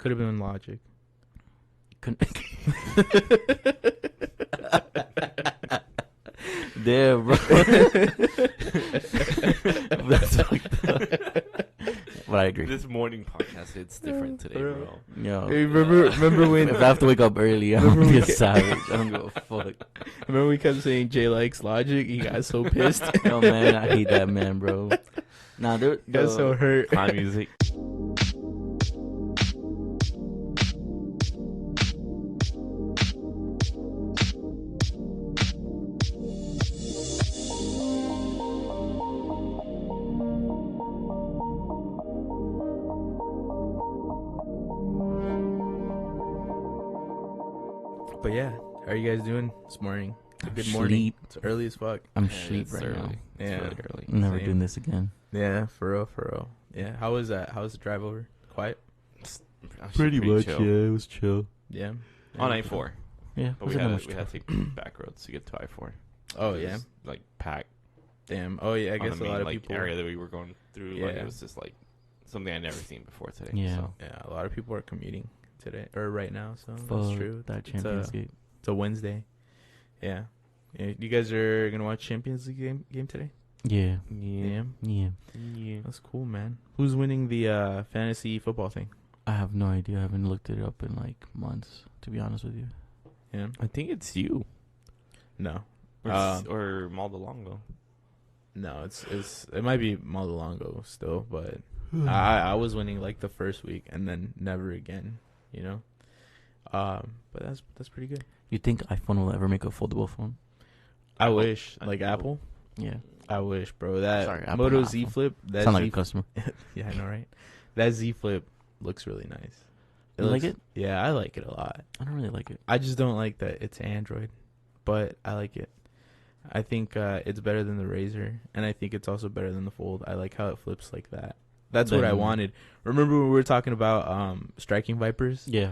Could have been Logic. Damn, bro. That's fucked up. But I agree. This morning podcast hits different today, bro. Yo, Hey, remember when? if I have to wake up early, I'm gonna be a savage. I don't give a fuck. Remember we kept saying Jay likes Logic? He got so pissed. Yo, man, I hate that man, bro. Nah, He got so hurt. Clown music. But yeah, how are you guys doing this morning? Good morning. Sleep. It's early as fuck. I'm Yeah, asleep it's right early. now. It's Yeah. really early. I'm never Same. doing this again. Yeah, for real, for real. Yeah, how was that? How was the drive over? Quiet? Actually chill. it was chill. Yeah. On I-4. Yeah, But we had to take back roads to get to I-4. Oh It yeah. was, like, packed. Damn. Oh yeah. I on guess the a main, lot of like, people. area that we were going through. Like, Yeah. it was just, like, something I'd never seen before today. Yeah. So. Yeah, a lot of people are commuting today or right now. So Fuck that's true. that It's Champions League. It's a Wednesday. Yeah. Yeah. You guys are gonna watch Champions League game today? Yeah. Yeah. Yeah. Yeah. That's cool, man. Who's winning the fantasy football thing? I have no idea. I haven't looked it up in like months, to be honest with you. Yeah. I think it's you. No. Or Maldonado. No, it might be Maldonado still, but I was winning like the first week and then never again, you know. But that's pretty good. You think iPhone will ever make a foldable phone? I hope- wish, I like hope. Apple. Yeah. I wish, bro. That Sorry, Apple, Moto not Z iPhone. Flip. That Sound like Z a customer. Yeah, I know, right? That Z Flip looks really nice. You like looks- it? Yeah, I like it a lot. I don't really like it. I just don't like that it's Android, but I like it. I think it's better than the Razr, and I think it's also better than the Fold. I like how it flips like that. That's what I Then- wanted. Remember when we were talking about striking Vipers Yeah.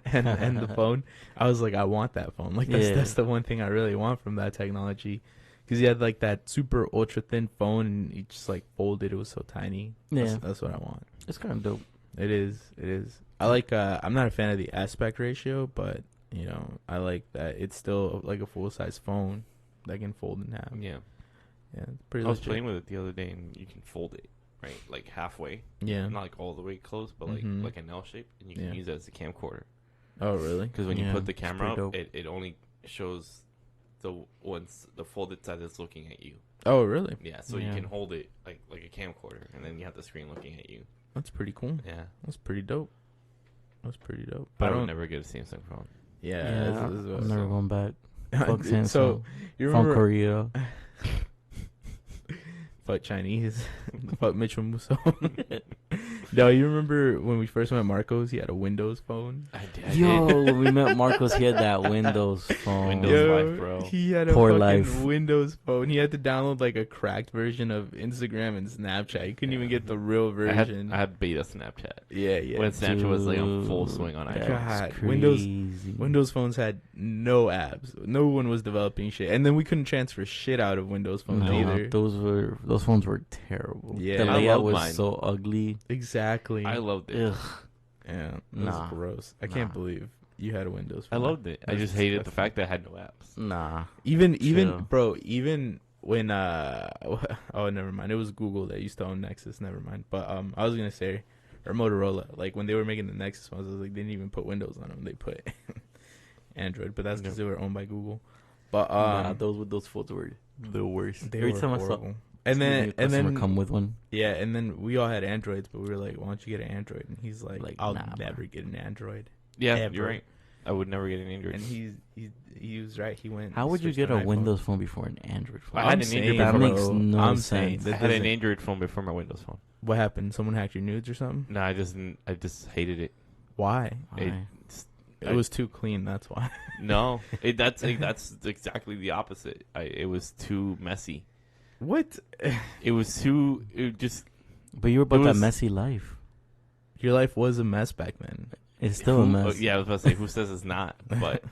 and the phone? I was like, I want that phone. Like that's the one thing I really want from that technology, because you had like that super ultra thin phone, and you just like folded. It was so tiny. Yeah. That's what I want. It's kind of dope. It is. It is. I like. I'm not a fan of the aspect ratio, but you know, I like that it's still like a full size phone that can fold in half. Yeah. Yeah, it's pretty. I was legit. playing with it the other day, and you can fold it, right? Like halfway. Yeah. Not like all the way close, but like Mhm. like an L shape, and you can Yeah. use it as a camcorder. Oh really? Because when you Yeah, put the it's camera pretty up, dope. it only shows the folded side that's looking at you. Oh really? Yeah, so Yeah. you can hold it like a camcorder, and then you have the screen looking at you. That's pretty cool. Yeah, That's pretty dope. That's pretty dope. but I don't. would never get a Samsung phone. Yeah. Yeah, this is what- I'm never going back. Fuck Samsung. So you From remember? Korea. Fuck Chinese. Fuck Mitchell Musso. No, you remember when we first met Marcos? He had a Windows phone. I did. Yo, when we met Marcos, he had that Windows phone. Windows Life, bro. He had a Poor fucking life. Windows phone. He had to download like a cracked version of Instagram and Snapchat. He couldn't even get the real version. I had beta Snapchat. Yeah, yeah. When Snapchat was like on full Dude, swing on that's iPhone. God, crazy. Windows phones had no apps. No one was developing shit, and then we couldn't transfer shit out of Windows phones No, either. those phones were terrible. Yeah. The I layout loved was mine. so ugly. Exactly. I loved it. Ugh. Yeah, it Nah. was gross. I can't Nah. believe you had a Windows I phone. loved it. I That's just hated the disgusting. fact that I had no apps. Nah. Even Chill. bro, even when oh never mind. It was Google that used to own Nexus, never mind. But I was gonna say, or Motorola, like when they were making the Nexus phones, I was like, they didn't even put Windows on them. They put Android, but that's because they were owned by Google. But Nah, those phones were the worst. they Every were time I horrible. saw And somebody, then a customer come with one. yeah, and then we all had Androids, but we were like, why don't you get an Android? And he's like, Like, I'll nah, bro. never get an Android. Yeah, Ever. you're right. I would never get an Android. And he was right. He went. How would you switched get to a an iPhone. Windows phone before an Android phone? I had I'm an saying, Android That before makes bro, no I'm sense. saying I that had an doesn't- Android phone before my Windows phone. What happened? Someone hacked your nudes or something? No, I just hated it. Why? Why? It was too clean. That's why. No, that's exactly the opposite. It was too messy. What? It was too. It just. But you were about It that was- messy life. Your life was a mess back then. It's still a mess. Yeah, I was about to say who says it's not, but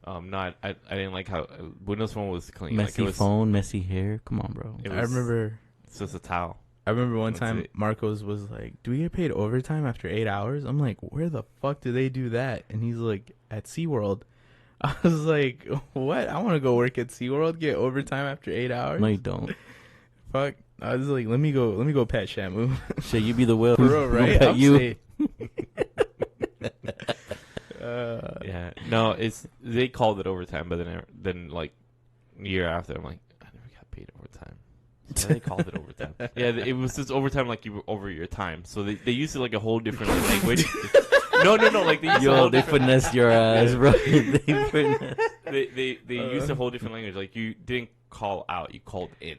not. I didn't like how Windows Phone was clean. Messy like it was, phone, messy hair. Come on, bro. It I was- remember. It's just a towel. I remember one That's time it. Marcos was like, "Do we get paid overtime after 8 hours?" I'm like, "Where the fuck do they do that?" And he's like, "At SeaWorld." I was like, "What? I want to go work at SeaWorld, get overtime after 8 hours?" No, you don't. Fuck. I was like, let me go pet Shamu. Shit, you be the whale. For real, We'll right? pet I'm you. saying. Yeah, no, it's they called it overtime, but then like a year after, I'm like, I never got paid overtime. So they called it overtime. Yeah, it was just overtime, like you were over your time. So they used it like a whole different language. No, like they used a Yo, whole they different. finesse your ass, bro. They finesse. They used a whole different language. Like you didn't call out, you called in.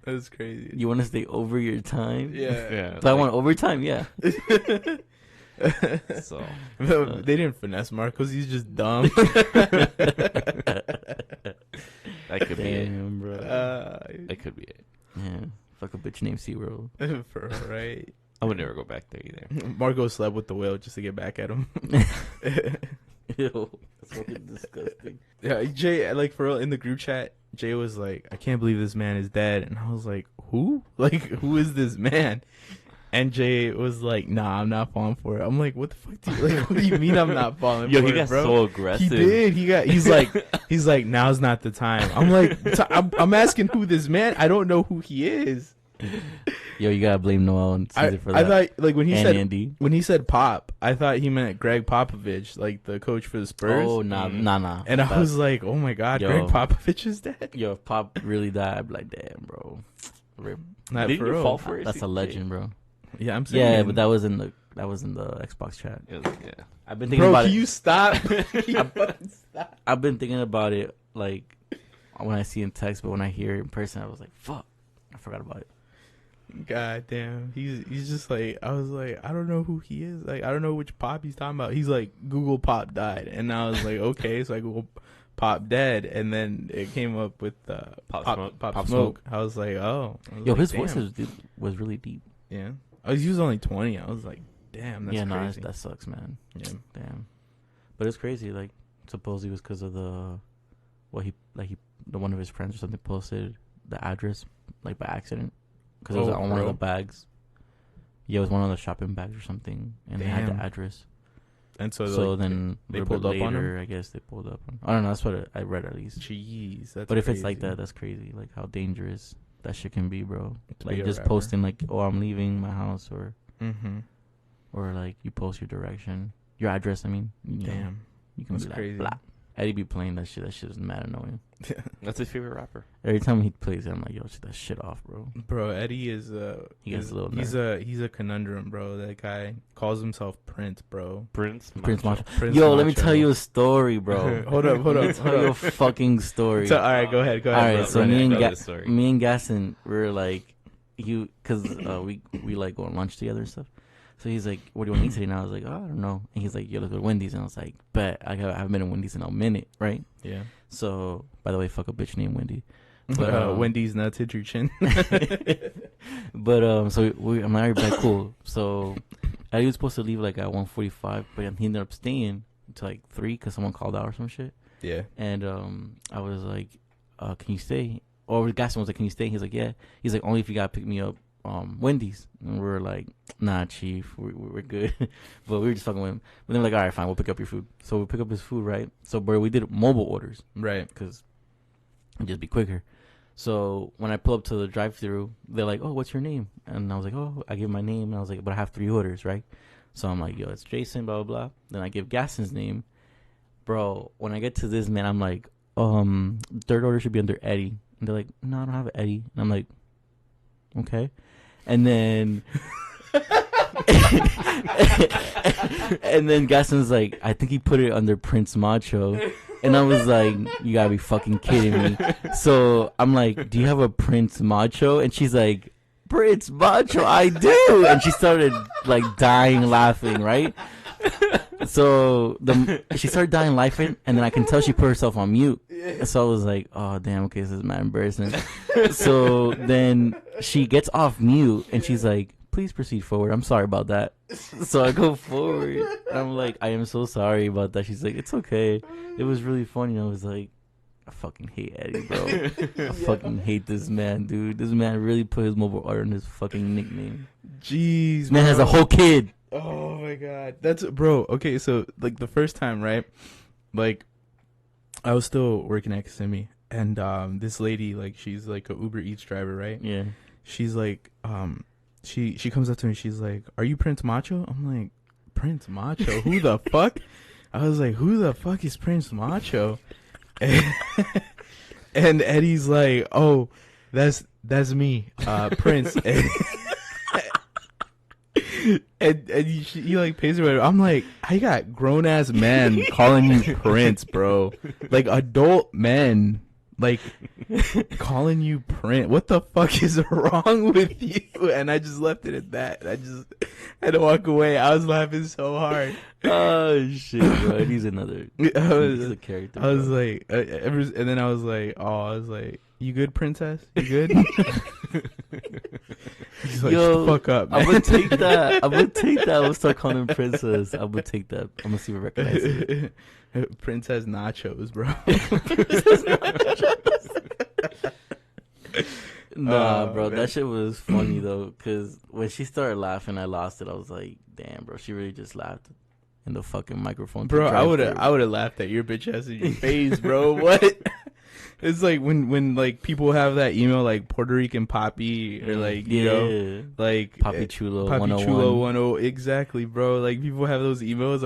That's crazy. You want to stay over your time? Yeah. So I want overtime, yeah. So They didn't finesse Marcos. He's just dumb. that could be it. Damn, bro. That could be it. Yeah. Fuck a bitch named SeaWorld. For real, right? I would never go back there either. Marcos slept with the whale just to get back at him. Ew. That's fucking disgusting. Yeah, Jay, like for real, in the group chat, Jay was like, "I can't believe this man is dead," and I was like, "Who? Like, who is this man?" And Jay was like, "Nah, I'm not falling for it." I'm like, "What the fuck? What do you mean I'm not falling Yo, for he it, got bro?" so aggressive. He did. He's like, "Now's not the time." I'm like, I'm asking who this man. I don't know who he is. Yo, you gotta blame Noel and Cesar for that. I thought like when he and said Andy. when he said Pop, I thought he meant Greg Popovich, like the coach for the Spurs. Oh, nah. And I was like, "Oh my God, Yo. Greg Popovich is dead." Yo, if Pop really died, I'd be like, damn, bro. Rip. Not Didn't for you real. fall for it? That's a legend, bro. Yeah, I'm saying. Yeah, but that was in the Xbox chat. Yeah. I've been thinking Bro, about can it. you stop? Can you fucking stop? I've been thinking about it like when I see in text, but when I hear it in person, I was like, fuck, I forgot about it. God damn, he's just like, I was like, I don't know who he is. Like, I don't know which Pop he's talking about. He's like, Google Pop died, and I was like, okay, so I Google Pop dead, and then it came up with Pop Smoke. I was like, oh, I was Yo, like, his damn. voice was really deep. Yeah, he was only 20. I was like, damn, that's yeah, no, crazy. that sucks, man. Yeah. Damn. But it's crazy. Like, supposedly it was because of the one of his friends or something posted the address like by accident because it was Oh, on one of bro. the bags. Yeah, it was one of the shopping bags or something, and they had Damn. the address. And so, So like, then they a little pulled bit up on later, I guess they pulled up on. I don't know. That's what I read at least. jeez, that's. But if it's like crazy. that, that's crazy. Like how dangerous that shit can be, bro. To be Like a just rapper. posting like, "Oh, I'm leaving my house," Mm-hmm. or like you post your direction, your address. I mean, you know, Damn, you can that's be like, crazy. blah. Eddie be playing that shit. That shit is mad annoying. That's his favorite rapper. Every time he plays it, I'm like, yo, shut that shit off, bro. Bro, Eddie is He gets a little he's a conundrum, bro. That guy calls himself Prince, bro. Prince Macho. Prince Yo, let me Macho. tell you a story, bro. Hold up. Let me tell you a fucking story. So, all right, go ahead. All right, bro. so Run me it. and Tell this story. me and Gaston, we were like, because we like go on lunch together and stuff. So he's like, "What do you want to eat today?" And I was like, "Oh, I don't know." And he's like, "Yo, let's go to Wendy's." And I was like, "Bet." I haven't been to Wendy's in a minute, right? Yeah. So, by the way, fuck a bitch named Wendy. But, Wendy's nuts hit your chin. But so I'm like, "All right, bet, cool." So Eddie was supposed to leave like at 1:45, but he ended up staying until like 3 because someone called out or some shit. Yeah. And I was like, "Can you stay?" Or Gaston was like, "Can you stay?" He's like, "Yeah." He's like, "Only if you gotta pick me up Wendy's." And we were like, "Nah, chief, we're good." But we were just fucking with him. But then we're like, "All right, fine, we'll pick up your food." So we pick up his food, right? So bro, we did mobile orders Right. because it'd just be quicker. So when I pull up to the drive-thru, they're like, "Oh, what's your name?" And I was like, "Oh," I give my name, and I was like, "But I have 3 orders, right?" So I'm like, "Yo, it's Jason, blah blah blah." Then I give Gaston's name, bro. When I get to this man, I'm like, "Third order should be under Eddie," and they're like, "No, I don't have Eddie," and I'm like, "Okay," and then. And then Gaston's like, "I think he put it under Prince Macho." And I was like, "You gotta be fucking kidding me." So I'm like, "Do you have a Prince Macho?" And she's like, "Prince Macho, I do." And she started like dying laughing, right? So she started dying laughing, and then I can tell she put herself on mute. So I was like, "Oh damn, okay, this is mad embarrassing." So then she gets off mute, and she's like, "Please proceed forward. I'm sorry about that." So I go forward, and I'm like, "I am so sorry about that." She's like, "It's okay. It was really funny." I was like, I fucking hate Eddie, bro. I fucking hate this man, dude. This man really put his mobile order in his fucking nickname. Jeez, This man has a whole kid. Oh my god, that's bro. Okay, so like the first time, right? Like, I was still working at Kissimmee, and this lady, like, she's like a Uber Eats driver, right? Yeah. She's like, she comes up to me. She's like, "Are you Prince Macho?" I'm like, "Prince Macho? Who the fuck?" I was like, "Who the fuck is Prince Macho?" And Eddie's like, "Oh, that's me, Prince." And he like pays her. I'm like, I got grown ass men calling you Prince, bro. Like adult men, like calling you Prince. What the fuck is wrong with you? And I just left it at that. I just had to walk away. I was laughing so hard. Oh shit, bro. He's another. He's a character. I was like, and then I was like, "You good, princess? You good?" He's like, Yo, "Fuck up, man." I'm gonna take that. I'm gonna start calling him princess. I'm gonna take that. I'm gonna see if I recognize it. Princess Nachos, bro. Nah, bro, man. that shit was funny though, cause when she started laughing, I lost it. I was like, damn, bro, she really just laughed in the fucking microphone. Bro, I would have laughed at your bitch ass in your face, bro. What? It's like when like people have that email like Puerto Rican Poppy or like you know like Poppy Chulo Poppy 101. Chulo 10 exactly, bro. Like people have those emails.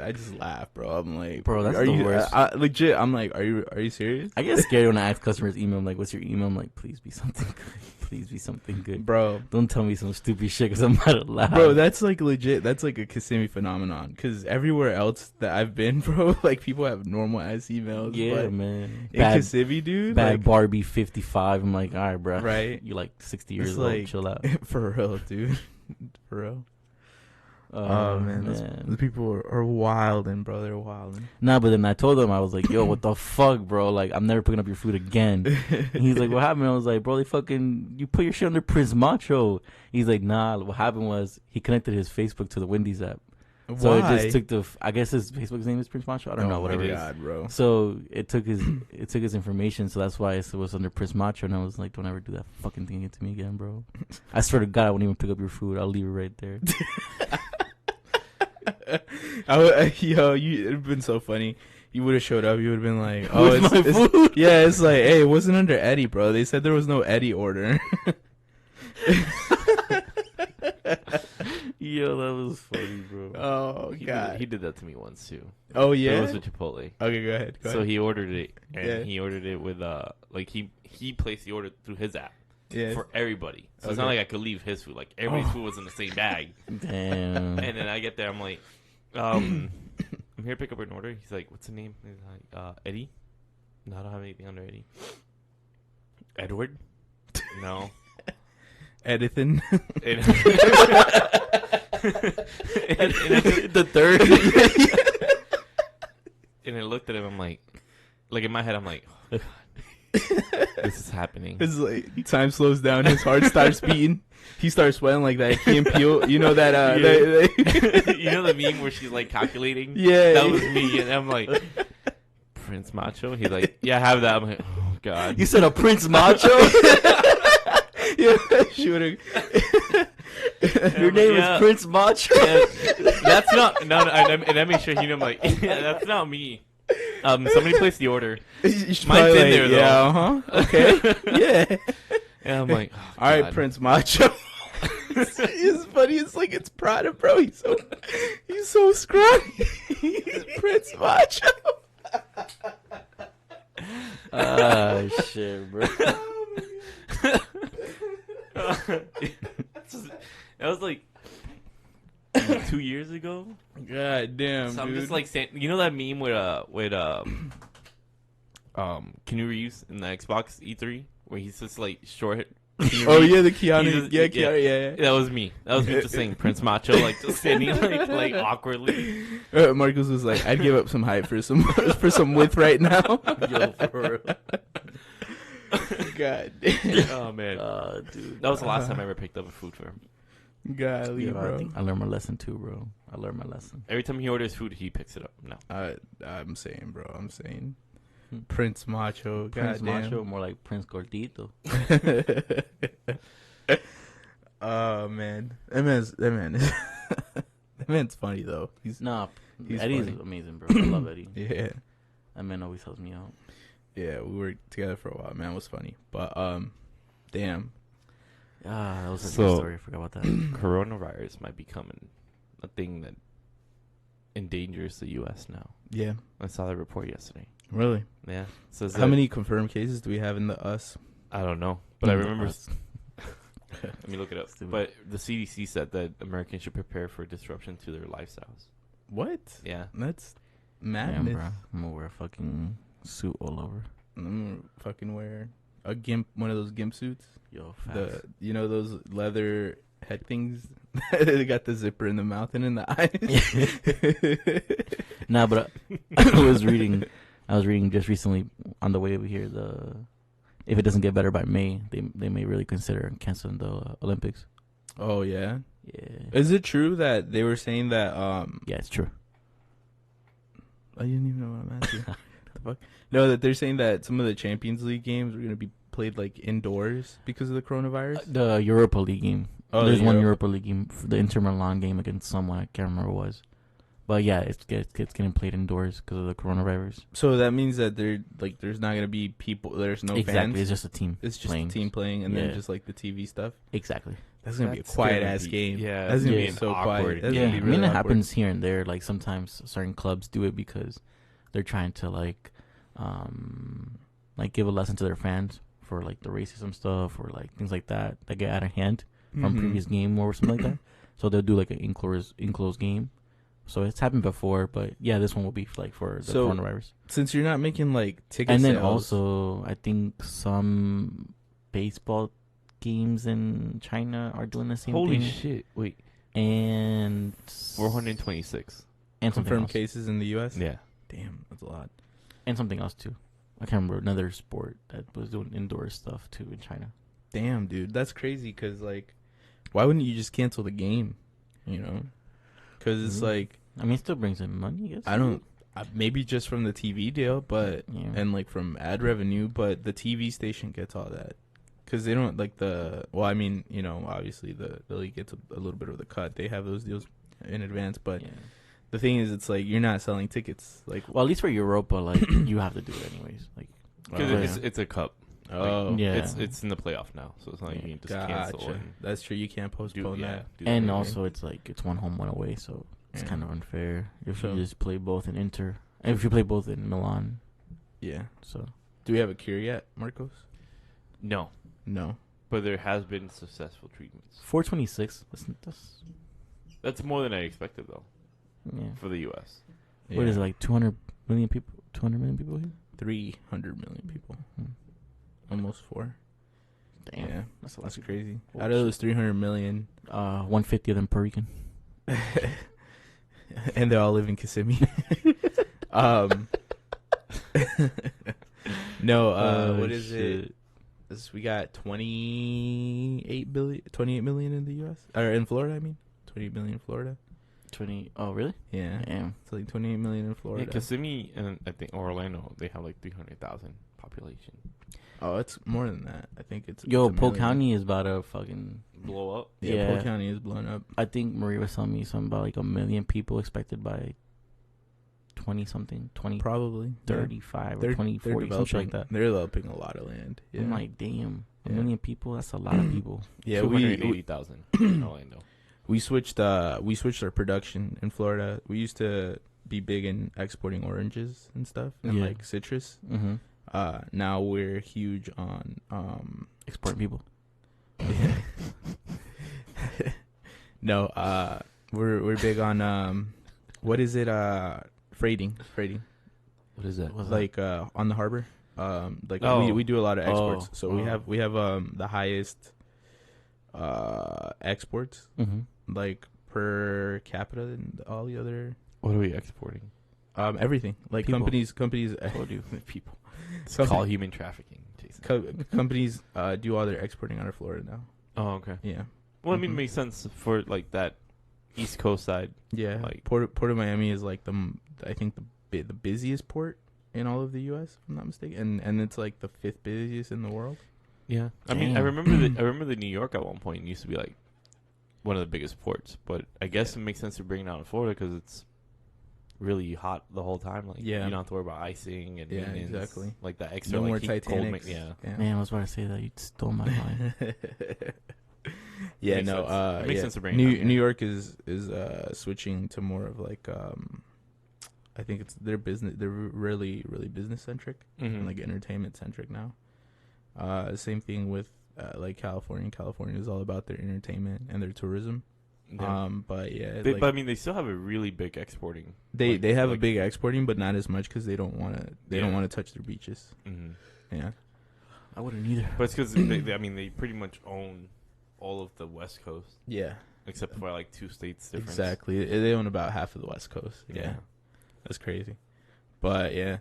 I just laugh, bro. I'm like, bro, that's are the you worst. legit? I'm like, are you serious? I get scared when I ask customers email. I'm like, what's your email? I'm like, please be something good. Please be something good, bro. Don't tell me some stupid shit because I'm not allowed. Bro, that's like legit. That's like a Kissimmee phenomenon. Because everywhere else that I've been, bro, like people have normal ass emails. Yeah, but man. in Kissimmee, dude. Bad like, Barbie 55. I'm like, all right, bro. Right. You like 60 years it's old. like, Chill out. For real, dude. For real. Oh, man. The people are wilding, bro. They're wilding. Nah, but then I told him, I was like, yo, what the fuck, bro? Like, I'm never picking up your food again. And he's like, what happened? I was like, bro, you put your shit under Prince Macho. He's like, nah, what happened was he connected his Facebook to the Wendy's app. So Why? it just took I guess his Facebook's name is Prince Macho. I don't know, whatever Oh it my is. God, bro. So it took his information, so that's why it was under Prince Macho, and I was like, don't ever do that fucking thing to me again, bro. I swear to God, I won't even pick up your food. I'll leave it right there. Yo, it'd have been so funny. You would have showed up. You would have been like, "Oh, Where's my food?" Yeah, it's like, hey, it wasn't under Eddie, bro. They said there was no Eddie order. Yo, that was funny, bro. Oh God, He did that to me once too. Oh It yeah. was with Chipotle. Okay, go ahead. So he ordered it, and Yeah. he ordered it with like he placed the order through his app Yeah. for everybody. So it's Okay. not like I could leave his food. Like everybody's food was in the same bag. Damn. And then I get there, I'm like, I'm here to pick up an order. He's like, what's the name? He's like, Eddie. No, I don't have anything under Eddie. Edward. No. Edithin. The third. And I looked at him. I'm like in my head, I'm like, oh, God, this is happening. It's like time slows down. His heart starts beating. He starts sweating like that. Key and Peele. You know that. You know the meme where she's like calculating? Yeah. That was me. And I'm like, Prince Macho? He's like, yeah, I have that. I'm like, oh, God. You said a Prince Macho? Yeah, shooting. Your name is Prince Macho? Yeah, that's not. No, and I make sure he know, I'm like, yeah, that's not me. Somebody placed the order. Mine's Mine's in there, though. Yeah, okay. Yeah. And I'm like, oh, all right, God. Prince Macho. It's funny. It's like it's Prada, bro. He's so scrawny. He's Prince Macho. Ah, shit, bro. That was like 2 years ago. God damn, So I'm dude. just like saying, you know that meme with Keanu Reeves in the Xbox E3 where he's just like short. Oh yeah, the Keanu. He's just- Yeah, Keanu. Yeah. That was me. That was me just saying Prince Macho, like just standing like awkwardly. Marcus was like, I'd give up some height for some width right now. Yo, for real. God damn. Oh man, Dude. that was the last time I ever picked up a food for him. Golly, Yo, bro. I think I learned my lesson too, bro. I learned my lesson. Every time he orders food, he picks it up. No, I'm saying, bro. I'm saying. Prince Macho. Prince goddamn. Macho, more like Prince Gordito. Oh man, that man's funny though. He's Eddie's funny. amazing, bro. I love Eddie. Yeah, That man always helps me out. yeah. We worked together for a while. Man was funny, but damn. That was a So- good story. I forgot about that. Coronavirus might be coming a thing that endangers the U.S. now. Yeah, I saw the report yesterday. really. Yeah. Says How that- many confirmed cases do we have in the us? I don't know, but I Mm, remember. us. Let me look it up. Stupid. But the CDC said that Americans should prepare for disruption to their lifestyles. What? Yeah. That's Damn, madness. bro. I'm gonna wear a fucking suit all over. I'm gonna fucking wear a gimp, one of those gimp suits. Yo, facts. Those leather head things. They got the zipper in the mouth and in the eyes. Nah, but I was reading just recently on the way over here. If it doesn't get better by May, they may really consider canceling the Olympics. Oh yeah. Yeah. Is it true that they were saying that? Yeah, it's true. I didn't even know what I'm asking. The fuck? No, that they're saying that some of the Champions League games are gonna be played like indoors because of the coronavirus. The Europa League game. Oh, There's the one Europa- Europa League game, the Inter Milan game against someone. I can't remember what it was. But yeah, it's getting played indoors because of the coronavirus. So that means that there's not gonna be people. There's no Exactly. fans. It's just a team. It's just playing. a team playing, and then Yeah. just like the TV stuff. Exactly. That's gonna be a That's quiet gonna ass be- game. yeah, that's gonna yeah. be so awkward. quiet. That's Yeah, gonna be I really mean, it awkward. happens here and there. Like sometimes certain clubs do it because they're trying to like give a lesson to their fans for like the racism stuff or like things like that get out of hand from Mhm. previous game or something like that. So they'll do like an enclosed game. So it's happened before, but yeah, this one will be like for the So, coronavirus. Since you're not making like ticket And then sales, also, I think some baseball games in China are doing the same Holy thing. shit! Wait, And 426. and something confirmed else. cases in the U.S. Yeah. Damn, that's a lot. And something else too. I can't remember another sport that was doing indoor stuff too in China. Damn, dude, that's crazy. Cause like, why wouldn't you just cancel the game? You know, because it's Mhm. like I mean, it still brings in money. I guess. I don't. Maybe just from the TV deal, but Yeah. and like from ad revenue, but the TV station gets all that. Because they don't like the. Well, I mean, obviously the league gets a little bit of the cut. They have those deals in advance, but Yeah. the thing is, it's like you're not selling tickets. Like, Well, at least for Europa, like you have to do it anyways. Like, Because Oh, it's a cup. oh, yeah. It's in the playoff now, so it's not like you can just cancel gotcha. and That's true. You can't postpone that. do and that. also it's like it's one home, one away, so it's Yeah. kind of unfair if So- you just play both in Inter, and if you play both in Milan. Yeah. So Do we have a cure yet, Marcos? No, No. but there has been successful treatments. 426. That's more than I expected though Yeah. for the U.S. What is it, like 200 million people? 200 million people here? 300 million people? Hmm. Almost 4. Damn, Yeah, that's a lot. that's crazy. Holy Out of those 300 million, 150 of them Puerto Rican. and they all live in Kissimmee. No, what is it? We got 28 million in the U.S. Or in Florida, I mean. 20 million in Florida. 20. Oh, really? Yeah. Damn. It's like 28 million in Yeah, Florida. Kissimmee and I think Orlando, they have like 300,000 population. Oh, it's more than that. I think it's Yo, it's a Polk million. County is about to fucking. Blow up. Yeah, Yeah. Polk County is blown up. I think Marie was telling me something about like 1 million people expected by 20 something, 20, Probably. 35 They're- or 20, they're 40, something like that. They're developing a lot of land. Yeah. I'm like, damn, a Yeah. million people? That's a lot of people. Yeah, we 280,000 in Orlando. we switched our production in Florida. We used to be big in exporting oranges and stuff and Yeah. like citrus. Mm-hmm. Now we're huge on Exporting people. no, we're big on what is it, freighting What is that? What's like on the harbor. Like Oh. we do a lot of exports. Oh. So Oh. we have the highest exports Mm-hmm. like per capita than all the other What are we exporting? everything. Like People. companies Told you. people. It's Company- called human trafficking, Jason. companies do all their exporting out of Florida now. Oh, okay. Yeah. Well, I mean, Mhm. it makes sense for like that East Coast side. Yeah. Like- Port of Miami is like I think the busiest port in all of the U.S. if I'm not mistaken, and it's like the 5th busiest in the world. Yeah, I mean, I remember the New York at one point used to be like one of the biggest ports, but I guess it makes sense to bring it down to Florida because it's really hot the whole time. Like, you don't have to worry about icing and exactly. Like that extra no like more heat, Titanics. cold. Man, I was about to say that. You stole my mind. It makes sense to bring New York is switching to more of like I think it's their business. They're really business centric and like entertainment centric now. Same thing with like California. California is all about their entertainment and their tourism. Yeah. But yeah, but I mean, they still have a really big exporting. They have a big exporting, but not as much because they don't want to. They don't want to touch their beaches. Mm-hmm. Yeah, I wouldn't either. But it's because they pretty much own all of the West Coast. Yeah, except for like 2 states difference. Exactly, they own about half of the West Coast. Yeah. That's crazy. But yeah,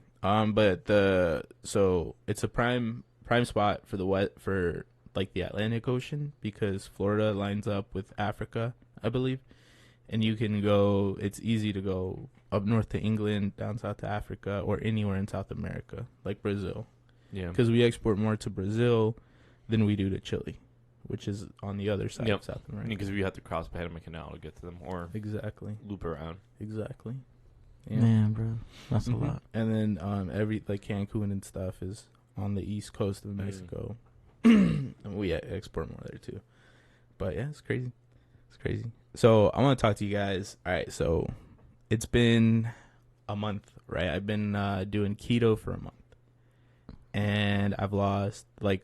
so it's a prime spot for like the Atlantic Ocean because Florida lines up with Africa, I believe, and you can go. It's easy to go up north to England, down south to Africa, or anywhere in South America, like Brazil. Yeah, because we export more to Brazil than we do to Chile, which is on the other side of South America. Because we have to cross Panama Canal to get to them, or loop around. Exactly. Yeah. Man, bro, that's a lot. And then every like Cancun and stuff is on the east coast of Mexico. And we export more there too. But yeah, it's crazy. So I want to talk to you guys. All right, so it's been a month, right? I've been doing keto for a month, and I've lost like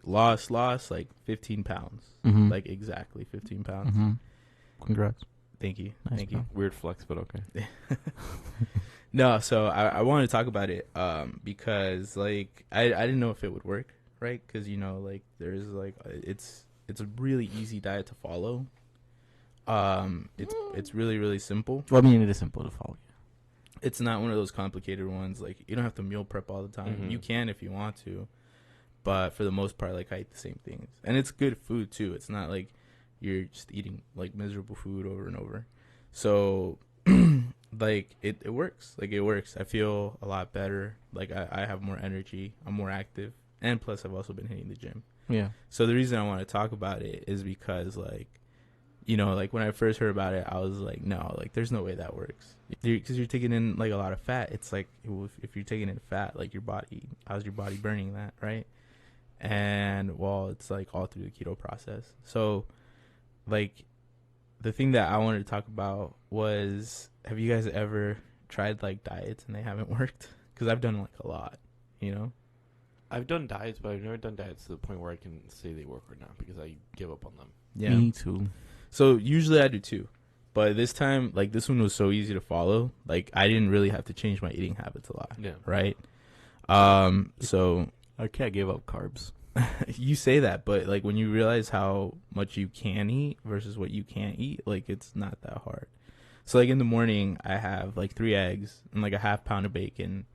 15 pounds, like exactly 15 pounds. Congrats. Thank you. Nice, Thank bro. you. Weird flex, but okay. No, so I want to talk about it because like I didn't know if it would work, right? Because like there's like it's a really easy diet to follow. It's really simple. Well, I mean, it is simple to follow. It's not one of those complicated ones. Like you don't have to meal prep all the time. You can if you want to, but for the most part, like I eat the same things, and it's good food too. It's not like you're just eating like miserable food over and over. So like it works. Like it works. I feel a lot better. Like I have more energy. I'm more active, and plus I've also been hitting the gym. Yeah. So the reason I want to talk about it is because like, like when I first heard about it, I was like, no, like there's no way that works. Because you're taking in like a lot of fat. It's like if you're taking in fat, like how's your body burning that, right? And well, it's like all through the keto process. So like the thing that I wanted to talk about was, have you guys ever tried like diets and they haven't worked? Because I've done like a lot, I've done diets, but I've never done diets to the point where I can say they work or not because I give up on them. Yeah, me too. So usually I do too, but this time, like this one was so easy to follow. Like I didn't really have to change my eating habits a lot. Yeah. Right. So I can't give up carbs. You say that, but like when you realize how much you can eat versus what you can't eat, like it's not that hard. So like in the morning, I have like 3 eggs and like a half pound of bacon,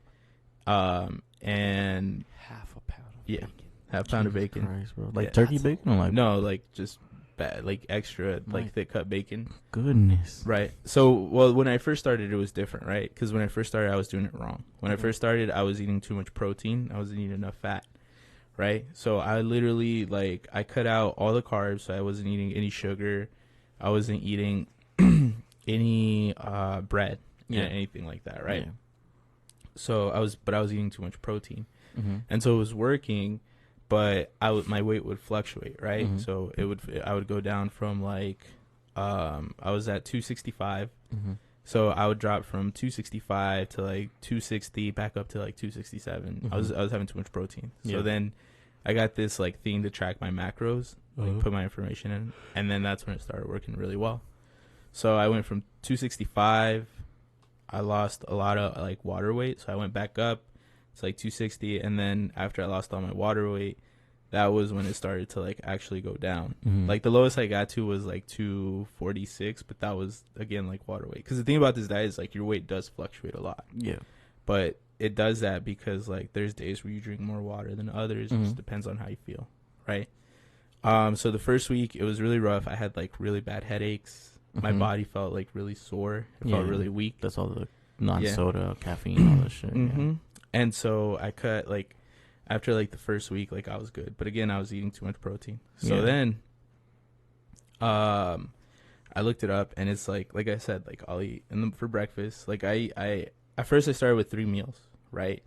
and half a pound of bacon. Half pound of bacon. Christ, bro. Like turkey bacon or like no, like just like extra like thick cut bacon. Goodness. Right. So when I first started, it was different, right? Because when I first started, I was doing it wrong. When I first started, I was eating too much protein. I wasn't eating enough fat. Right. So I literally I cut out all the carbs. So I wasn't eating any sugar. I wasn't eating any bread, anything like that. Right. Yeah. So I was eating too much protein, and so it was working, but my weight would fluctuate. Right. So I would go down from like, I was at 265. So I would drop from 265 to like 260, back up to like 267. I was having too much protein. So then I got this like thing to track my macros, like put my information in, and then that's when it started working really well. So I went from 265. I lost a lot of like water weight, so I went back up. It's like 260, and then after I lost all my water weight, that was when it started to like actually go down. Like the lowest I got to was like 246, but that was again like water weight. Because the thing about this diet is like your weight does fluctuate a lot. Yeah. But it does that because like there's days where you drink more water than others. It just depends on how you feel, right? So the first week it was really rough. I had like really bad headaches. My body felt like really sore. It felt really weak. That's all the non-soda, caffeine, all that shit. And so I cut, like, after, like, the first week, like, I was good. But, again, I was eating too much protein. So then I looked it up, and it's, like I said, like, I'll eat for breakfast. Like, at first I started with 3 meals, right?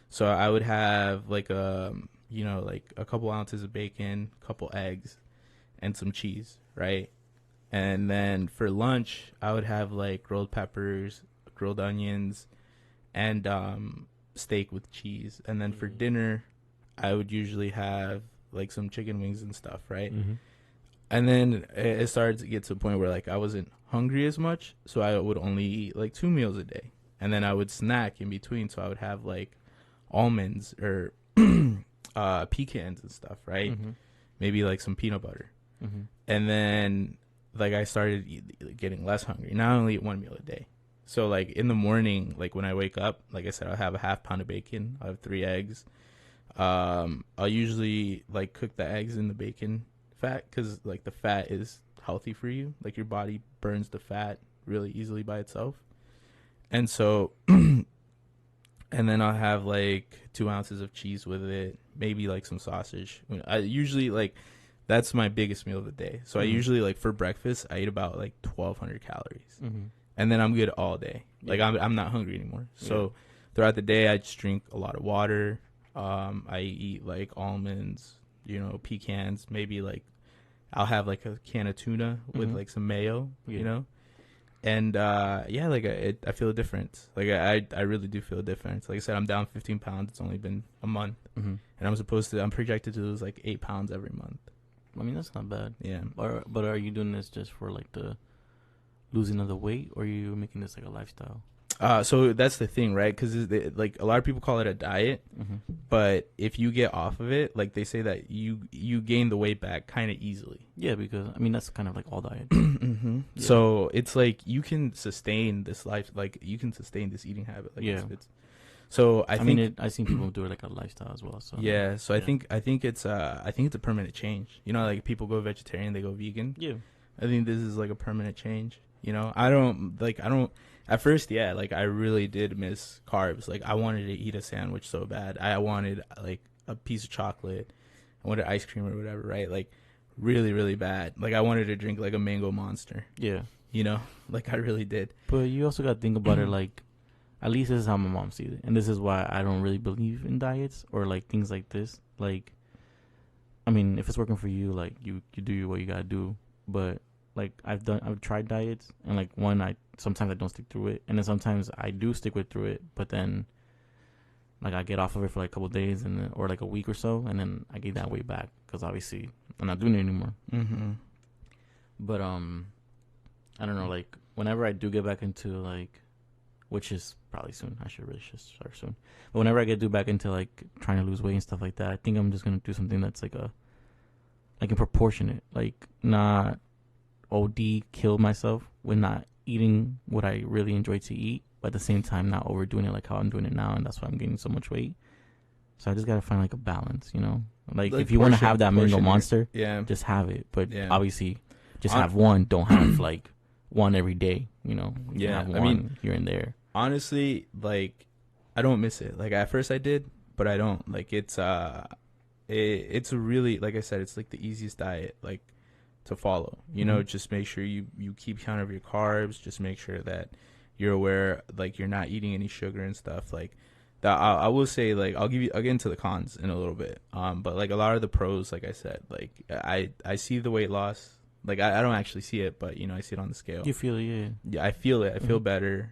So I would have, like, like, a couple ounces of bacon, a couple eggs, and some cheese, right? And then for lunch, I would have, like, grilled peppers, grilled onions, and steak with cheese. And then for dinner, I would usually have, like, some chicken wings and stuff, right? Mm-hmm. And then it started to get to a point where, like, I wasn't hungry as much, so I would only eat, like, 2 meals a day. And then I would snack in between, so I would have, like, almonds or pecans and stuff, right? Mm-hmm. Maybe, like, some peanut butter. Mm-hmm. And then, like, I started getting less hungry. Now I only eat 1 meal a day. So, like, in the morning, like, when I wake up, like I said, I'll have a half pound of bacon. I'll have 3 eggs. I'll usually, like, cook the eggs in the bacon fat because, like, the fat is healthy for you. Like, your body burns the fat really easily by itself. And so, and then I'll have, like, 2 ounces of cheese with it, maybe, like, some sausage. I usually, like, that's my biggest meal of the day. So I usually, like, for breakfast, I eat about, like, 1,200 calories. Mm-hmm. And then I'm good all day. Like, I'm not hungry anymore. So throughout the day, I just drink a lot of water. I eat, like, almonds, pecans. Maybe, like, I'll have, like, a can of tuna with, like, some mayo, And, like, I feel a difference. Like, I really do feel a difference. Like I said, I'm down 15 pounds. It's only been a month. Mm-hmm. And I'm projected to lose, like, 8 pounds every month. I mean, that's not bad. Yeah. But are you doing this just for, like, the losing of the weight, or are you making this, like, a lifestyle? So that's the thing, right? Because, like, a lot of people call it a diet. Mm-hmm. But if you get off of it, like, they say that you gain the weight back kind of easily. Yeah, because, I mean, that's kind of like all diet. Mm-hmm. Yeah. So it's like you can sustain this life, like, you can sustain this eating habit. Like, it's so I think I've seen people do it like a lifestyle as well. So yeah. So I think it's a permanent change. Like, people go vegetarian, they go vegan. Yeah. I think this is, like, a permanent change. I don't at first, like, I really did miss carbs. Like, I wanted to eat a sandwich so bad. I wanted, like, a piece of chocolate. I wanted ice cream or whatever, right? Like, really, really bad. Like, I wanted to drink, like, a mango Monster. Yeah. Like, I really did. But you also got to think about it, like, at least this is how my mom sees it. And this is why I don't really believe in diets or, like, things like this. Like, I mean, if it's working for you, like, you do what you got to do. But, like, I've tried diets, and, like, sometimes I don't stick through it, and then sometimes I do stick through it, but then, like, I get off of it for, like, a couple of days, or like a week or so, and then I get that weight back, because obviously I'm not doing it anymore. Mm-hmm. But, I don't know, like, whenever I do get back into, like, which is probably soon, I should really just start soon, but whenever I get back into, like, trying to lose weight and stuff like that, I think I'm just going to do something that's, like, in proportionate, like, not OD kill myself with not eating what I really enjoy to eat, but at the same time not overdoing it like how I'm doing it now, and that's why I'm gaining so much weight. So I just gotta find, like, a balance, like if you want to have that mango Monster, just have it, but obviously just have one. Don't have like one every day, You have one, I mean, here and there. Honestly, like, I don't miss it. Like, at first I did, but I don't. Like, it's it's a really, like I said, it's like the easiest diet, like, to follow. Just make sure you keep count of your carbs. Just make sure that you're aware, like, you're not eating any sugar and stuff like that. I will say, like, I'll get into the cons in a little bit. But, like, a lot of the pros, like I said, like, I see the weight loss. Like, I don't actually see it, but I see it on the scale. You feel it, yeah. I feel it. I feel better.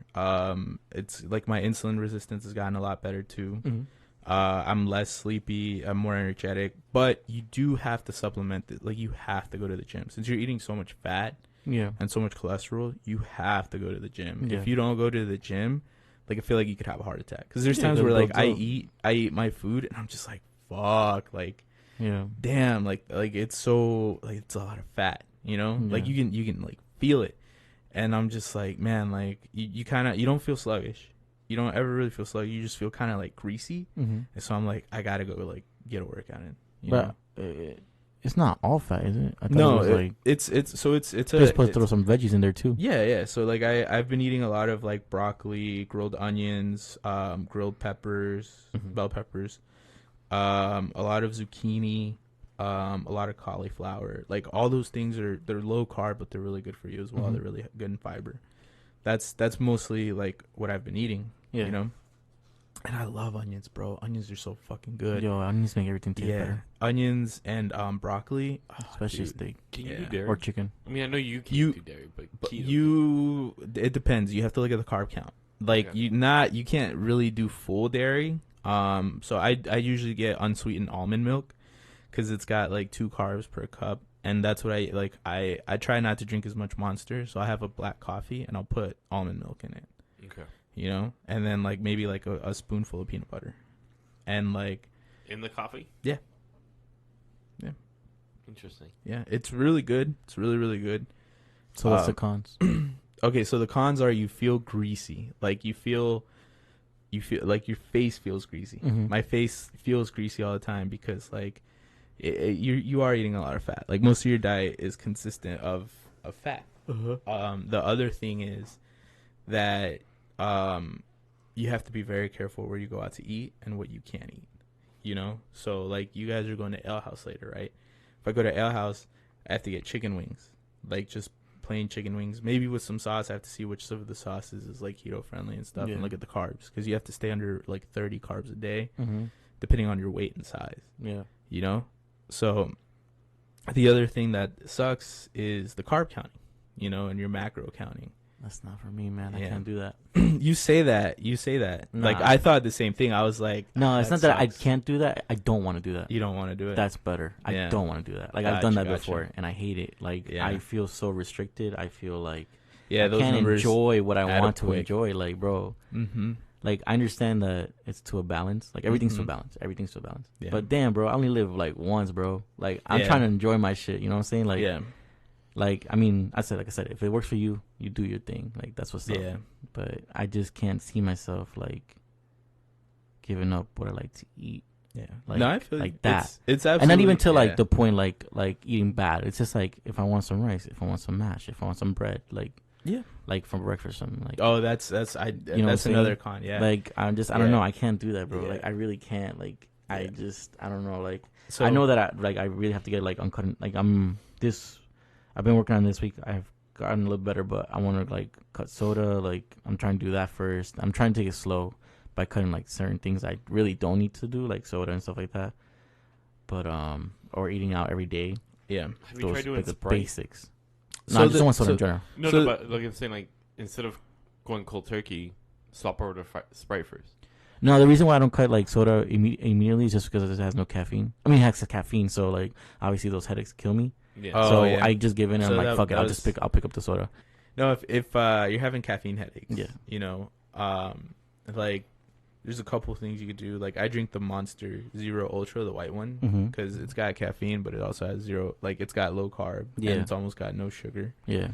It's like my insulin resistance has gotten a lot better too. Mm-hmm. I'm less sleepy. I'm more energetic. But you do have to supplement it. Like, you have to go to the gym. Since you're eating so much fat and so much cholesterol, you have to go to the gym. Yeah. If you don't go to the gym, like, I feel like you could have a heart attack. Because there's times where, like, I eat my food, and I'm just like, fuck. Like, damn. Like it's so, like, it's a lot of fat, Like, you can, like, feel it. And I'm just like, man, like, you kind of, you don't feel sluggish. You don't ever really feel sluggish. You just feel kind of, like, greasy. Mm-hmm. And so I'm like, I gotta go, like, get a workout in. But It's not all fat, is it? I thought No, it was like it's you're supposed to throw some veggies in there too. Yeah. So like I've been eating a lot of like broccoli, grilled onions, grilled peppers, bell peppers, a lot of zucchini, a lot of cauliflower. Like all those things they're low carb, but they're really good for you as well. They're really good in fiber. That's mostly like what I've been eating. Yeah. You know. And I love onions, bro. Onions are so fucking good. Yo, onions make everything taste better. Onions and broccoli, Especially steak. Can you do dairy? Or chicken? I mean, I know you can't do dairy, but it depends. You have to look at the carb count. Like you can't really do full dairy. So I usually get unsweetened almond milk because it's got like 2 carbs per cup, and that's what I like. I try not to drink as much Monster, so I have a black coffee and I'll put almond milk in it. Okay. You know, and then like maybe like a spoonful of peanut butter, and like in the coffee. Yeah. Interesting. Yeah, it's really good. It's really, really good. So what's the cons? Okay, so the cons are you feel greasy. Like you feel like your face feels greasy. My face feels greasy all the time because like you are eating a lot of fat. Like most of your diet is consistent of fat. The other thing is that you have to be very careful where you go out to eat and what you can't eat. You know, so like you guys are going to Ale House later, right? If I go to Ale House, I have to get chicken wings, like just plain chicken wings, maybe with some sauce. I have to see which of the sauces is like keto friendly and stuff, and look at the carbs because you have to stay under like 30 carbs a day, depending on your weight and size. Yeah, you know. So the other thing that sucks is the carb counting, you know, and your macro counting. That's not for me, man. I can't do that. You say that. Nah. Like, I thought the same thing. I was like... No, it's not that I can't do that. I don't want to do that. You don't want to do it? That's better. I don't want to do that. Like, I've done that before, and I hate it. Like, I feel so restricted. I feel like I can't enjoy what I want to enjoy. Like, bro. Like, I understand that it's to a balance. Like, everything's to a balance. Everything's to a balance. Yeah. But, damn, bro, I only live, like, once, bro. Like, I'm trying to enjoy my shit. You know what I'm saying? Like, like, I mean, like I said, if it works for you, you do your thing. Like, that's what's up. Yeah. But I just can't see myself, like, giving up what I like to eat. Yeah. Like, no, I feel like that. It's absolutely. And not even to, like, the point, like eating bad. It's just, like, if I want some rice, if I want some mash, if I want some bread, like, like, for breakfast or something. Like, oh, that's another con, yeah. Like, I don't know. I can't do that, bro. Yeah. Like, I really can't. Like, I don't know. Like, so, I know that, I really have to get, like, uncut. Like, I've been working on this week. I've gotten a little better, but I want to, like, cut soda. Like, I'm trying to do that first. I'm trying to take it slow by cutting, like, certain things I really don't need to do, like soda and stuff like that. But, or eating out every day. Yeah. Have you tried doing like, the basics? No, I just don't want soda in general. No, but, like I'm saying, like, instead of going cold turkey, swap over to Sprite first. No, the reason why I don't cut, like, soda immediately is just because it has no caffeine. I mean, it has caffeine, so, like, obviously those headaches kill me. Yeah. So I just give in and I'm like, fuck it, I'll pick up the soda. No, if you're having caffeine headaches, you know, like there's a couple things you could do. Like I drink the Monster Zero Ultra, the white one, because it's got caffeine, but it also has zero, like it's got low carb and it's almost got no sugar. Yeah.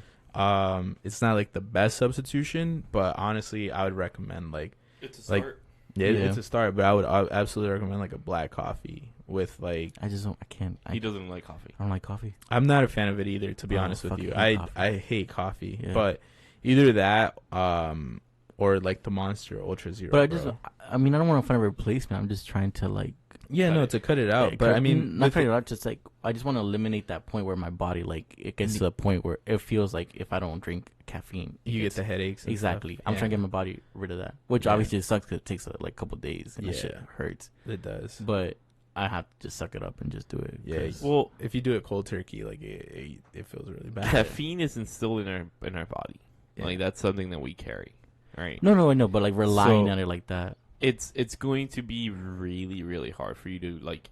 It's not like the best substitution, but honestly, I would recommend like it's a start. Like, it's a start, but I would absolutely recommend like a black coffee with like. He doesn't like coffee. I don't like coffee. I'm not a fan of it either, to be honest with you. I hate coffee, but either that or like the Monster Ultra Zero. But I mean, I don't want to find a replacement. I'm just trying to like. Yeah, no, to cut it out. But I mean, not cutting it out. Just like I just want to eliminate that point where my body like it gets to the point where it feels like if I don't drink caffeine, you get the headaches. Exactly. I'm trying to get my body rid of that, which obviously sucks because it takes like a couple of days and that shit hurts. It does. But I have to just suck it up and just do it. Yeah. Well, if you do it cold turkey, like it feels really bad. Caffeine is instilled in our body. Yeah. Like that's something that we carry. Right. No, I know, but like relying on it like that. It's going to be really, really hard for you to like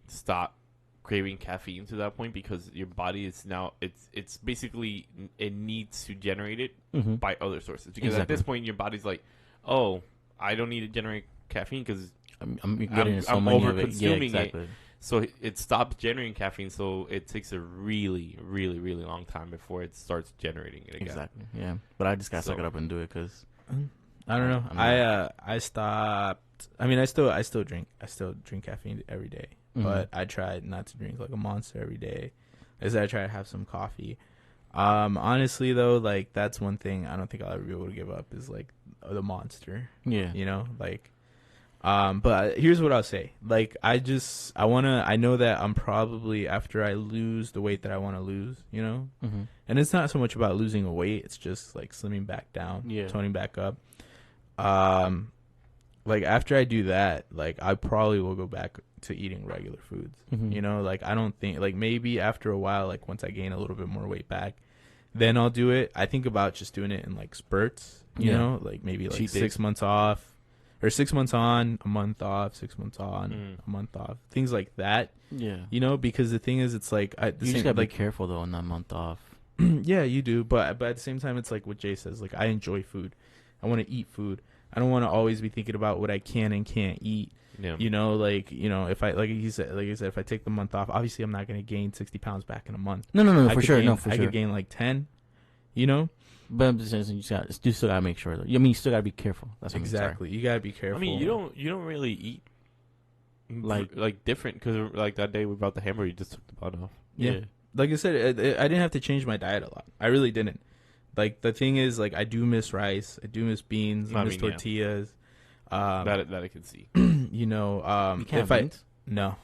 stop craving caffeine to that point because your body is now it's basically it needs to generate it by other sources because at this point your body's like, oh, I don't need to generate caffeine because I'm getting so many over consuming it. So it stops generating caffeine, so it takes a really, really, really long time before it starts generating it again. Exactly. Yeah, but I just gotta suck it up and do it because I don't know. I stopped. I mean, I still drink. I still drink caffeine every day. but I tried not to drink like a Monster every day. I try to have some coffee. Honestly though, like that's one thing I don't think I'll ever be able to give up is like the Monster. Yeah. You know, like, but here's what I'll say. Like, I know that I'm probably, after I lose the weight that I want to lose, you know, and it's not so much about losing a weight. It's just like slimming back down, toning back up. Like after I do that, like I probably will go back to eating regular foods, you know, like I don't think, like maybe after a while, like once I gain a little bit more weight back, then I'll do it. I think about just doing it in like spurts, you know, like maybe like 6 months off or 6 months on, a month off, 6 months on, a month off, things like that. Yeah. You know, because the thing is, it's like, you just gotta be careful though on that month off. Yeah, you do. But at the same time, it's like what Jay says, like I enjoy food. I want to eat food. I don't want to always be thinking about what I can and can't eat. Yeah. You know, like, you know, if I, like you said, if I take the month off, obviously I'm not going to gain 60 pounds back in a month. No, for sure. I could gain like 10, you know? But I'm just saying, you still got to make sure, though. I mean, you still got to be careful. That's what exactly. You got to be careful. I mean, you don't really eat like different, because like that day we brought the hamburger, you just took the bun off. Yeah. Like I said, I didn't have to change my diet a lot. I really didn't. Like, the thing is, like, I do miss rice. I do miss beans. I miss tortillas. Yeah. That I can see. You know, you can't have beans? No.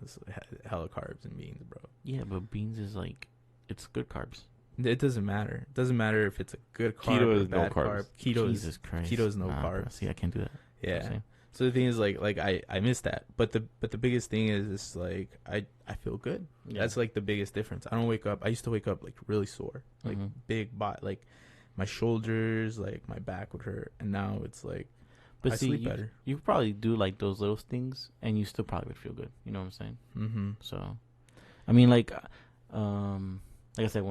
It's hella carbs and beans, bro. Yeah, but beans is like, it's good carbs. It doesn't matter. It doesn't matter if it's a good carb or a bad carb. Keto is no carbs. Bro. See, I can't do that. Yeah. So the thing is, like I miss that. But the biggest thing is like I feel good. Yeah. That's like the biggest difference. I don't wake up. I used to wake up like really sore, like big body, like my shoulders, like my back would hurt, and now it's like, but I sleep better. You probably do like those little things, and you still probably would feel good. You know what I'm saying? Mm-hmm. So, I mean, like I said,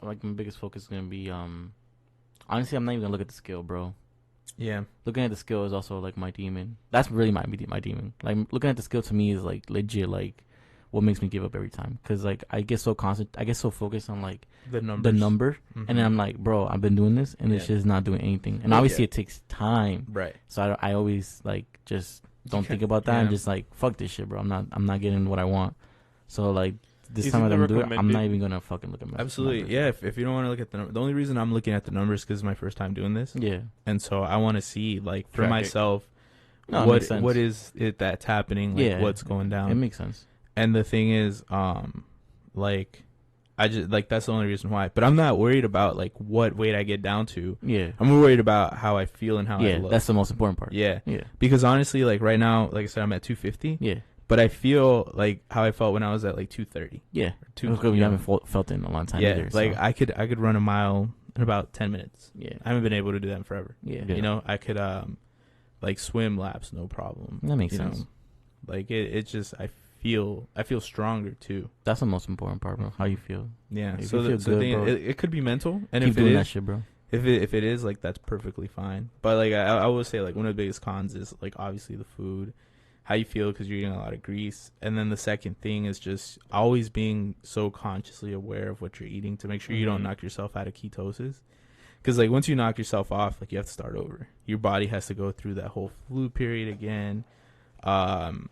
like my biggest focus is gonna be honestly, I'm not even gonna look at the scale, bro. Yeah, looking at the scale is also like my demon. That's really my demon. Like looking at the scale to me is like legit like what makes me give up every time, because like I get so focused on like the number, and then I'm like, bro, I've been doing this and it's just not doing anything, and obviously it takes time, right? So I always like just don't think about that and just like fuck this shit, bro. I'm not getting what I want. So like this time I'm do it, I'm not even gonna fucking look at my absolutely numbers. Yeah. If you don't want to look at the only reason I'm looking at the numbers because it's my first time doing this. Yeah, and so I want to see like for myself what is it that's happening, like what's going down. It makes sense. And the thing is, like, I just like that's the only reason why. But I'm not worried about like what weight I get down to. Yeah, I'm worried about how I feel and how I look. Yeah, that's the most important part. Yeah, because honestly, like right now, like I said, I'm at 250. Yeah. But I feel like how I felt when I was at like 230. Yeah, you haven't felt it in a long time. Yeah, either, like so. I could run a mile in about 10 minutes. Yeah, I haven't been able to do that in forever. Yeah, you know, I could like swim laps, no problem. That makes sense. Know? Like it just I feel stronger too. That's the most important part, bro. How you feel. Yeah. Like, so the thing, it could be mental, and keep if doing it is, that shit, bro. If it is, like that's perfectly fine. But like I will say, like one of the biggest cons is like obviously the food. How you feel because you're eating a lot of grease. And then the second thing is just always being so consciously aware of what you're eating to make sure you don't knock yourself out of ketosis. Because like once you knock yourself off, like you have to start over. Your body has to go through that whole flu period again. And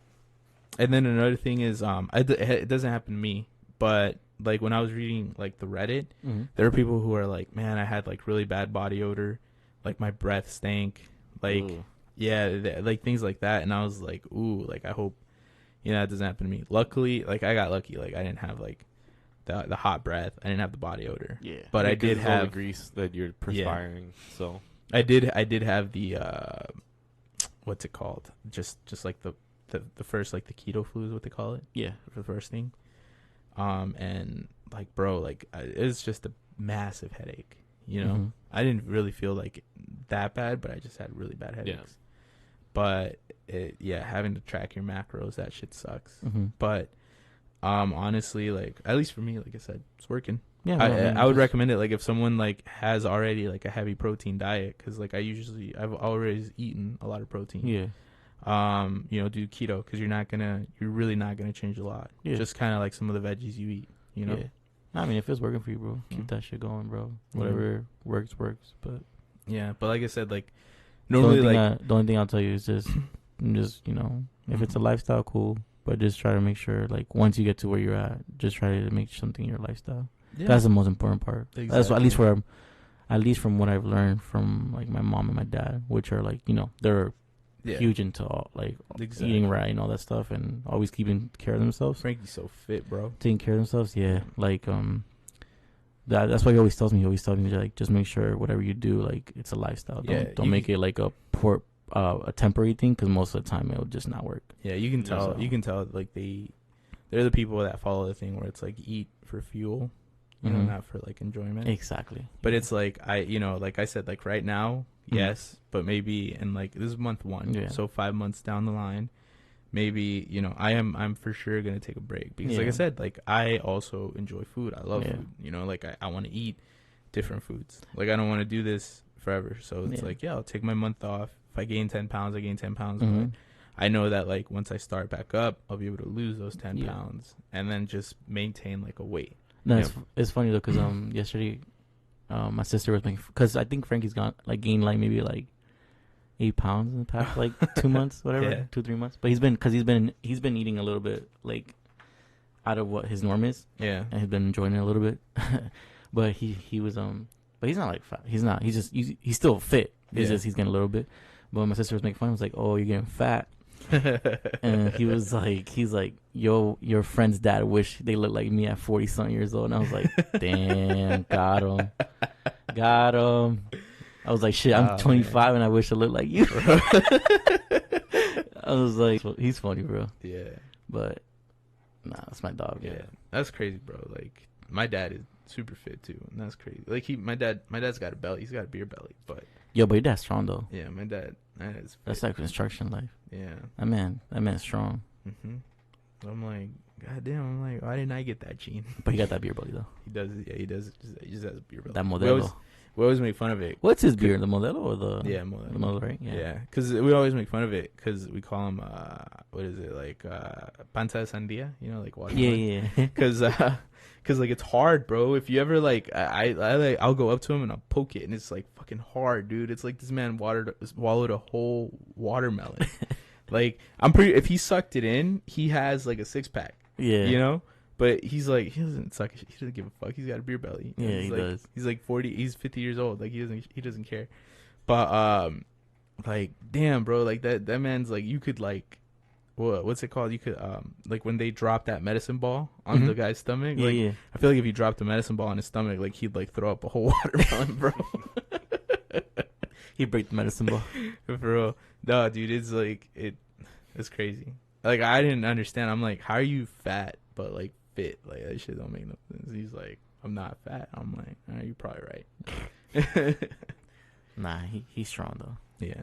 then another thing is it doesn't happen to me, but like when I was reading like the Reddit, there are people who are like, man, I had like really bad body odor, like my breath stank, like. Ooh. Yeah, like things like that, and I was like, "Ooh, like I hope, that doesn't happen to me." Luckily, like I got lucky, like I didn't have like the hot breath, I didn't have the body odor. Yeah, but I did have all the grease that you're perspiring. Yeah. So I did have the what's it called? Just like the first like the keto flu is what they call it. Yeah, for the first thing. And like, bro, like it's just a massive headache. I didn't really feel like that bad, but I just had really bad headaches. Yeah. But having to track your macros, that shit sucks. But honestly, like at least for me, like I said, it's working. Yeah, I would recommend it. Like if someone like has already like a heavy protein diet, because like I've always eaten a lot of protein. Yeah. Do keto because you're really not gonna change a lot. Yeah. Just kind of like some of the veggies you eat. Yeah. I mean, if it's working for you, bro, keep that shit going, bro. Whatever works. But yeah, but like I said, like normally, the only thing I'll tell you is just If it's a lifestyle, cool. But just try to make sure, like, once you get to where you're at, just try to make something your lifestyle. Yeah. That's the most important part. Exactly. That's at least from what I've learned from, like, my mom and my dad, which are, like, you know, they're huge into all, like, eating right and all that stuff, and always keeping care of themselves. Frankie's so fit, bro. Taking care of themselves, yeah. Like, that's why he always tells me. He always tells me, like, just make sure whatever you do, like, it's a lifestyle. Don't make it like a temporary thing, because most of the time it'll just not work. Yeah, you can tell. You can tell, like, they're the people that follow the thing where it's like eat for fuel, you know, not for like enjoyment. Exactly. But it's like like I said, like right now, yes, but maybe in like this is month 1, so 5 months down the line, maybe, you know, I'm for sure gonna take a break, because like I said, like I also enjoy food. I love food. You know, like I want to eat different foods. Like I don't want to do this forever. So it's like, I'll take my month off. If I gain 10 pounds, I gain 10 pounds. But I know that, like, once I start back up, I'll be able to lose those 10 pounds and then just maintain, like, a weight. No, it's funny, though, because yesterday my sister was making... Because I think Frankie's gained, like, maybe, like, 8 pounds in the past, like, 2 months, whatever, 2-3 months. But he's been eating a little bit, like, out of what his norm is. Yeah. And he's been enjoying it a little bit. But he was... But he's not, like, fat. He's not. He's still fit. It's just he's getting a little bit. But my sister was making fun. I was like, "Oh, you're getting fat," and he's like, "Yo, your friend's dad wish they looked like me at 40-something years old." And I was like, "Damn, got him." I was like, "Shit, I'm 25 and I wish I looked like you." I was like, "He's funny, bro." Yeah, but nah, that's my dog. Yeah, that's crazy, bro. Like my dad is super fit too, and that's crazy. Like my dad's got a belly. He's got a beer belly, but. Yo, but your dad's strong though. Yeah, my dad is fit. That's like construction life. Yeah. That man's strong. I'm like, God damn, I'm like, why didn't I get that gene? But he got that beer belly though. He does, he does. He just has a beer belly. That Modelo. We always make fun of it. What's his beer? The Modelo or the... Yeah, Modelo. The Modelo, right? Yeah. Because we always make fun of it because we call him, what is it, like, panza de sandia? You know, like watermelon. Yeah. Because, like, it's hard, bro. If you ever, like, I'll go up to him and I'll poke it, and it's, like, fucking hard, dude. It's like this man swallowed a whole watermelon. Like, if he sucked it in, he has, like, a 6-pack. Yeah. You know? But he's like, he doesn't suck. He doesn't give a fuck. He's got a beer belly. Yeah, he does. He's like 40. He's 50 years old. Like he doesn't care. But like, damn, bro. Like that man's like, you could like, what's it called? You could like when they drop that medicine ball on the guy's stomach. Like, I feel like if you dropped a medicine ball on his stomach, like he'd like throw up a whole watermelon, bro. He'd break the medicine ball. For real. No, dude, it's crazy. Like I didn't understand. I'm like, how are you fat but like fit? Like that shit don't make no sense. He's like, I'm not fat. I'm like, all right, you're probably right. Nah, he's strong though. Yeah.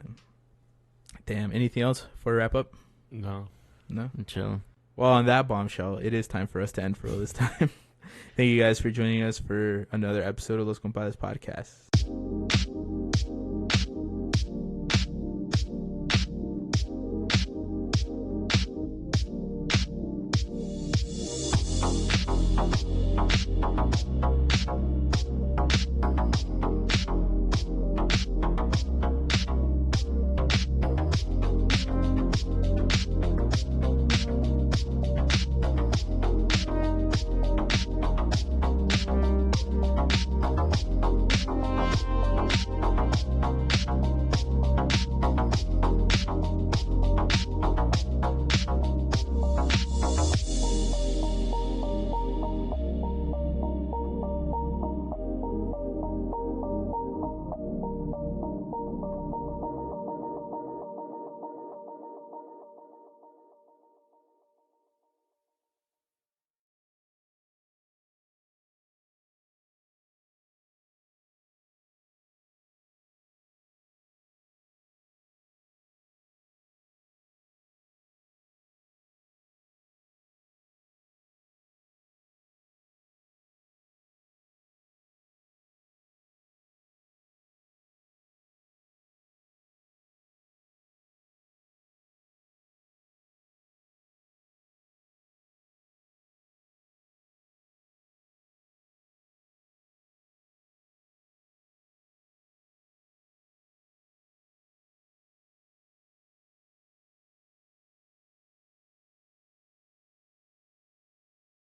Damn. Anything else before we wrap up? No. I'm chilling. Well, on that bombshell, it is time for us to end for real this time. Thank you guys for joining us for another episode of Los Compadres podcast.